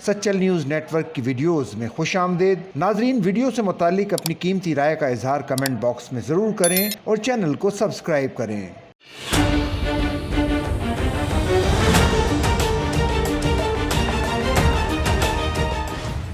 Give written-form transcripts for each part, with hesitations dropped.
Sachal news network की videos में खुश आमदेद। नाजरीन, वीडियो से मुतालिक अपनी कीमती राय का इजहार कमेंट बॉक्स में ज़रूर करें और चैनल को सब्सक्राइब करें।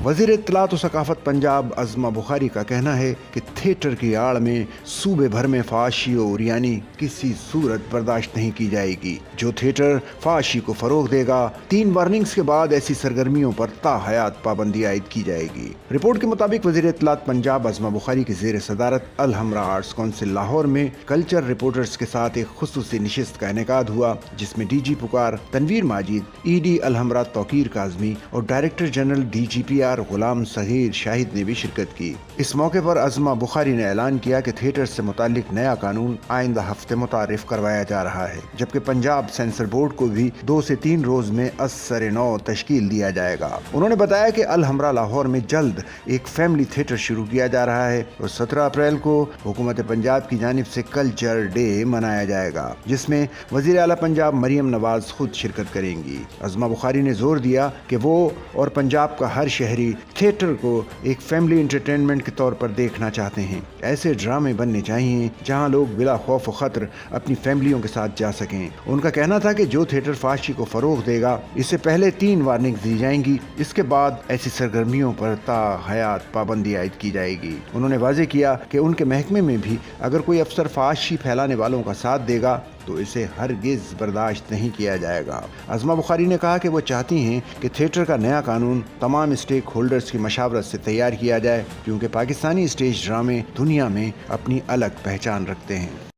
वज़ीर इत्तलात व सकाफ़त पंजाब अज़मा बुखारी का कहना है कि थिएटर की आड़ में सूबे भर में फ़ाहशी और यानी किसी सूरत बर्दाश्त नहीं की जाएगी। जो थिएटर फ़ाहशी को फ़रोग़ देगा, 3 वार्निंग्स के बाद ऐसी सरगर्मियों पर ताहयात पाबंदी आयद की जाएगी। रिपोर्ट के मुताबिक वज़ीर इत्तलात पंजाब अज़मा बुखारी की ज़ेर सदारत अल हमरा आर्ट्स काउंसिल लाहौर में कल्चर रिपोर्टर्स के साथ एक खुसूसी नशिस्त का इनेकाद हुआ, जिसमें DG पुकार तनवीर माजिद, ED अल हमरा तौकीर काज़मी और डायरेक्टर जनरल DGPR गुलाम सहीर शाहिद ने भी शिरकत की। इस मौके पर अज़मा बुखारी ने ऐलान किया कि थिएटर से मुतालिक नया कानून आइंदा हफ्ते मुतारिफ करवाया जा रहा है, जबकि पंजाब सेंसर बोर्ड को भी 2 से 3 रोज में असर-ए-नौ तश्कील दिया जाएगा। उन्होंने बताया कि अल हमरा लाहौर में जल्द एक फैमिली थिएटर शुरू किया जा रहा है और 17 अप्रैल को हुकूमत पंजाब की जानिब से कल्चर डे मनाया जाएगा, जिसमें वज़ीर आला पंजाब मरियम नवाज खुद शिरकत करेंगी। अज़मा बुखारी ने जोर दिया कि वो और पंजाब का हर शहरी थिएटर को एक फैमिली एंटरटेनमेंट के तौर पर देखना चाहते हैं। ऐसे ड्रामे बनने चाहिए जहां लोग बिला खौफ व खतर अपनी फैमिलियों के साथ जा सकें। उनका कहना था कि जो थिएटर फ़ाहशी को फ़रोग़ देगा, इससे पहले 3 वार्निंग दी जाएंगी, इसके बाद ऐसी सरगर्मियों पर ताहयात पाबंदी आयद की जाएगी। उन्होंने वाज़ेह किया कि उनके महकमे में भी अगर कोई अफसर फ़ाहशी फैलाने वालों का साथ देगा तो इसे हरगिज़ बर्दाश्त नहीं किया जाएगा। अज़मा बुखारी ने कहा कि वो चाहती हैं कि थिएटर का नया कानून तमाम स्टेक होल्डर्स की मशावरत से तैयार किया जाए, क्योंकि पाकिस्तानी स्टेज ड्रामे दुनिया में अपनी अलग पहचान रखते हैं।